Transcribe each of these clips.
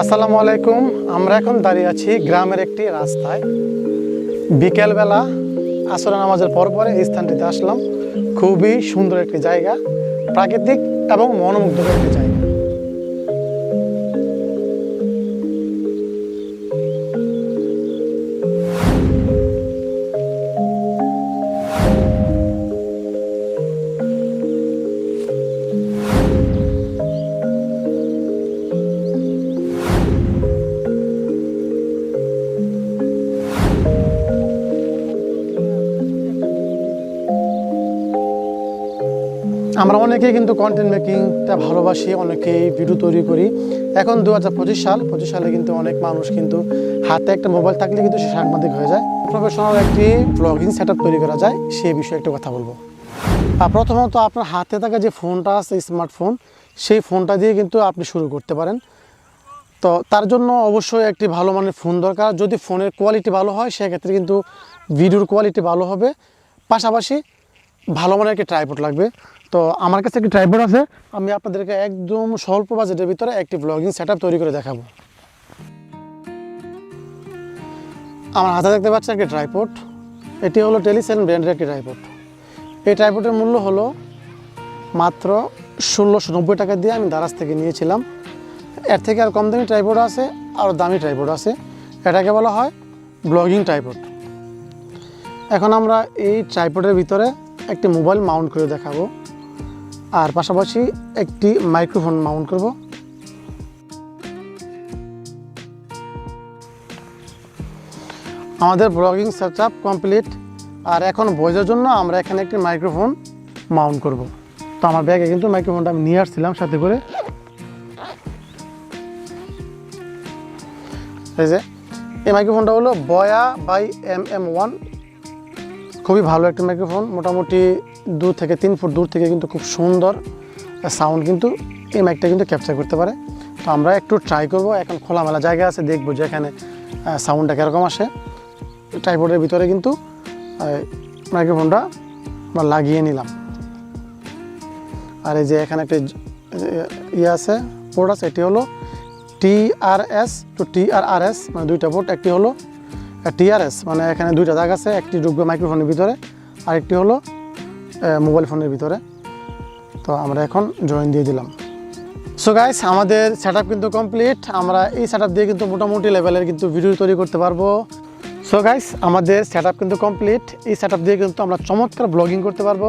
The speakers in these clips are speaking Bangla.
আসসালামু আলাইকুম। আমরা এখন দাঁড়িয়ে আছি গ্রামের একটি রাস্তায়। বিকেলবেলা আসর নামাজের পরে এই স্থানটিতে আসলাম। খুবই সুন্দর একটি জায়গা, প্রাকৃতিক এবং মনোমুগ্ধকর একটি জায়গা। আমরা অনেকেই কিন্তু কন্টেন্ট মেকিংটা ভালোবাসি, অনেকেই ভিডিও তৈরি করি। এখন 2025 সালে কিন্তু অনেক মানুষ কিন্তু হাতে একটা মোবাইল থাকলে কিন্তু সে সাংবাদিক হয়ে যায়। প্রফেশনাল একটি ব্লগিং সেটআপ তৈরি করা যায়, সেই বিষয়ে একটা কথা বলবো। প্রথমত আপনার হাতে থাকা যে ফোনটা আছে, স্মার্টফোন, সেই ফোনটা দিয়ে কিন্তু আপনি শুরু করতে পারেন। তো তার জন্য অবশ্যই একটি ভালো মানের ফোন দরকার। যদি ফোনের কোয়ালিটি ভালো হয় সেক্ষেত্রে কিন্তু ভিডিওর কোয়ালিটি ভালো হবে। পাশাপাশি ভালো মানের একটি ট্রাইপড লাগবে। তো আমার কাছে একটি ট্রাইপড আছে, আমি আপনাদেরকে একদম স্বল্প বাজেটের ভিতরে একটি ব্লগিং সেটআপ তৈরি করে দেখাবো। আমার হাতে দেখতে পাচ্ছেন একটি ট্রাইপড। এটি হলো টেলিসেন ব্র্যান্ডের একটি ট্রাইপড। এই ট্রাইপডের মূল্য হলো মাত্র 1690 টাকা দিয়ে আমি দারাজ থেকে নিয়েছিলাম। এর থেকে আর কম দামি ট্রাইপড আছে, আর দামি ট্রাইপড আছে। এটাকে বলা হয় ব্লগিং ট্রাইপড। এখন আমরা এই ট্রাইপডের ভিতরে একটি মোবাইল মাউন্ট করে দেখাবো, আর পাশাপাশি একটি মাইক্রোফোন মাউন্ট করব। আমাদের ব্লগিং সেটআপ কমপ্লিট। আর এখন ভয়েসের জন্য আমরা এখানে একটি মাইক্রোফোন মাউন্ট করব। তো আমার ব্যাগে কিন্তু মাইক্রোফোনটা আমি নিয়ে আসছিলাম সাথে করে। এই যে এই মাইক্রোফোনটা হলো বয়া বাই MM1। খুবই ভালো একটা মাইক্রোফোন, মোটামুটি 2 থেকে 3 ফুট দূর থেকে কিন্তু খুব সুন্দর সাউন্ড কিন্তু এই মাইকটা কিন্তু ক্যাপচার করতে পারে। তো আমরা একটু ট্রাই করব। এখন খোলামেলা জায়গা আছে, দেখবো যে এখানে সাউন্ডটা কীরকম আসে। ট্রাইপডের ভিতরে কিন্তু মাইক্রোফোনটা আমরা লাগিয়ে নিলাম। আর এই যে এখানে একটা ইয়ে আছে, পোর্ট আছে। এটি হলো TRS টু TRRS, মানে দুইটা পোর্ট। একটি হলো TRS, মানে এখানে দুইটা দাগ আছে, একটি ঢুকবে মাইক্রোফোনের ভিতরে, আরেকটি হলো মোবাইল ফোনের ভিতরে। তো আমরা এখন জয়েন দিয়ে দিলাম। সো গাইস, আমাদের সেটআপ কিন্তু কমপ্লিট। আমরা এই সেটআপ দিয়ে কিন্তু মোটামুটি লেভেলের কিন্তু ভিডিও তৈরি করতে পারবো। সো গাইস, আমাদের সেটআপ কিন্তু কমপ্লিট। এই সেটআপ দিয়ে কিন্তু আমরা চমৎকার ব্লগিং করতে পারবো।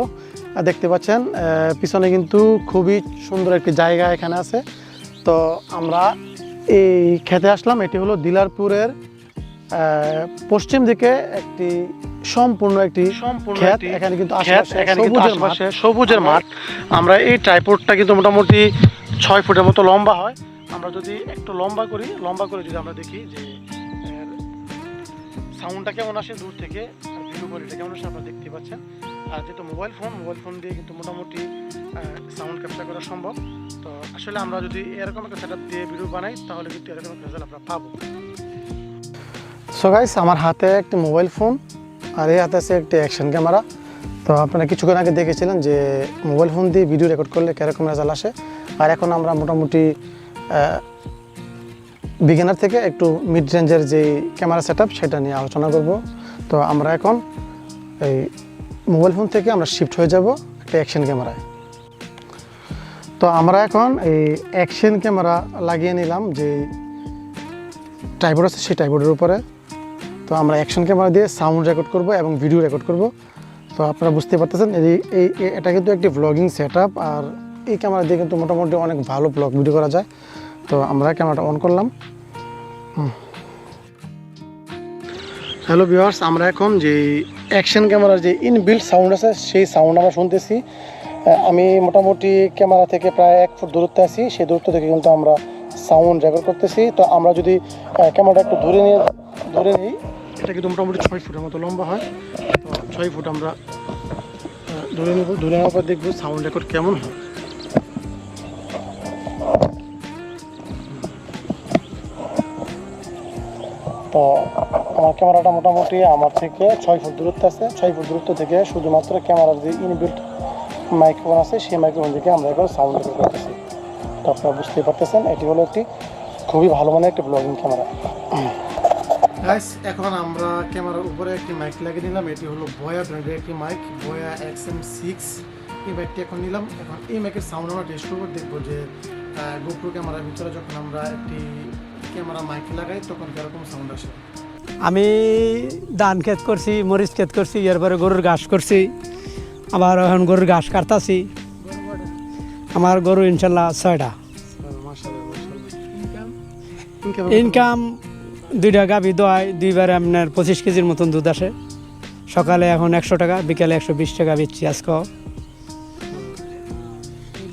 দেখতে পাচ্ছেন পিছনে কিন্তু খুবই সুন্দর একটি জায়গা এখানে আছে। তো আমরা এই খেতে আসলাম। এটি হলো দিলারপুরের পশ্চিম দিকে একটি সম্পূর্ণ ক্ষেত। এখানে কিন্তু আশেপাশে সবুজের মাঠ। আমরা এই ট্রাইপডটা কিন্তু মোটামুটি 6 ফুটের মতো লম্বা হয়। আমরা যদি একটু লম্বা করে যদি আমরা দেখি যে সাউন্ডটা কেমন আসে দূর থেকে, আর ভিডিও কোয়ালিটি কেমন আসে আপনারা দেখতে পাচ্ছেন। আর যেহেতু মোবাইল ফোন দিয়ে কিন্তু মোটামুটি সাউন্ড ক্যাপচার করা সম্ভব। তো আসলে আমরা যদি এরকম একটা সেটআপ দিয়ে ভিডিও বানাই তাহলে কিন্তু এরকম একটা রেজাল্ট আমরা পাবো। সো গাইস, আমার হাতে একটি মোবাইল ফোন আর এই হাতে আছে একটি অ্যাকশন ক্যামেরা। তো আপনারা কিছুক্ষণ আগে দেখেছিলেন যে মোবাইল ফোন দিয়ে ভিডিও রেকর্ড করলে কীরকম রেজাল্ট আসে। আর এখন আমরা মোটামুটি বিগিনার থেকে একটু মিড রেঞ্জের যে ক্যামেরা সেটআপ সেটা নিয়ে আলোচনা করব। তো আমরা এখন এই মোবাইল ফোন থেকে আমরা শিফট হয়ে যাব একটা অ্যাকশন ক্যামেরায়। তো আমরা এখন এই অ্যাকশন ক্যামেরা লাগিয়ে নিলাম যে ট্রাইপড আছে সেই ট্রাইপডের উপরে। তো আমরা অ্যাকশন ক্যামেরা দিয়ে সাউন্ড রেকর্ড করব এবং ভিডিও রেকর্ড করব। তো আপনারা বুঝতে পারতেছেন এটা কিন্তু একটি ব্লগিং সেটআপ। আর এই ক্যামেরা দিয়ে কিন্তু মোটামুটি অনেক ভালো ব্লগ ভিডিও করা যায়। তো আমরা ক্যামেরাটা অন করলাম। হ্যালো ভিউয়ার্স, আমরা এখন যে অ্যাকশন ক্যামেরার যে ইনবিল্ট সাউন্ড আছে সেই সাউন্ড আমরা শুনতেছি। আমি মোটামুটি ক্যামেরা থেকে প্রায় 1 ফুট দূরত্বে আছি। সেই দূরত্ব থেকে কিন্তু আমরা সাউন্ড রেকর্ড করতেছি। তো আমরা যদি ক্যামেরাটা একটু ধরে নিই, এটা কিন্তু মোটামুটি 6 ফুটের মতো লম্বা হয়। তো 6 ফুট আমরা ধরে নেওয়ার পর দেখবো সাউন্ড রেকর্ড কেমন হয়। তো আমার ক্যামেরাটা মোটামুটি আমার থেকে 6 ফুট দূরত্ব আছে। 6 ফুট দূরত্ব থেকে শুধুমাত্র ক্যামেরার যে ইনবিল্ট মাইক্রোফোন আছে সেই মাইক্রোফোন থেকে আমরা এখন সাউন্ড রেকর্ড করতেছি। তো আপনারা বুঝতেই পারতেছেন এটি হলো একটি খুবই ভালো মানের একটা ব্লগিং ক্যামেরা। গাইস এখন আমরা ক্যামেরার উপরে একটি মাইক লাগিয়ে নিলাম। এটি হলো বয়া ব্র্যান্ডের একটি মাইক, বয়া XM6। এই মাইকটি এখন নিলাম। এখন এই মাইকের সাউন্ড আমরা টেস্ট করবো, দেখবো যে গোপ্রো ক্যামেরার ভিতরে যখন আমরা একটি ক্যামেরা মাইক লাগাই তখন কীরকম সাউন্ড আসে। আমি ধান ক্ষেত করছি, মরিচ ক্ষেত করছি, এরপরে গরুর ঘাস করছি, আবার এখন গরুর ঘাস কাটতাছি। আমার গরু ইনশাল্লাহ 6টা। ইনকাম 2টা গাভী দোয়ায়, 2বারে আপনার 25 কেজির মতন দুধ আসে। সকালে এখন 100 টাকা, বিকালে 120 টাকা বেচছি আজকেও।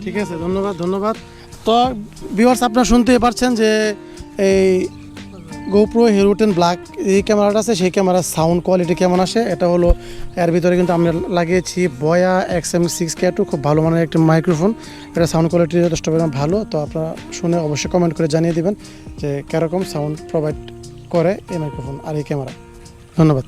ঠিক আছে, ধন্যবাদ ধন্যবাদ। তো ভিউয়ার্স, আপনারা শুনতেই পারছেন যে এই গোপ্রো হিরো 10 ব্ল্যাক এই ক্যামেরাটা আছে, সেই ক্যামেরার সাউন্ড কোয়ালিটি কেমন আসে। এটা হলো এর ভিতরে কিন্তু আমরা লাগিয়েছি বয়া XM6K2, খুব ভালো মানের একটি মাইক্রোফোন। এটা সাউন্ড কোয়ালিটি যথেষ্ট ভালো। তো আপনারা শুনে অবশ্যই কমেন্ট করে জানিয়ে দিবেন যে কীরকম সাউন্ড প্রোভাইড করে এই মাইক্রোফোন আর এই ক্যামেরা। ধন্যবাদ।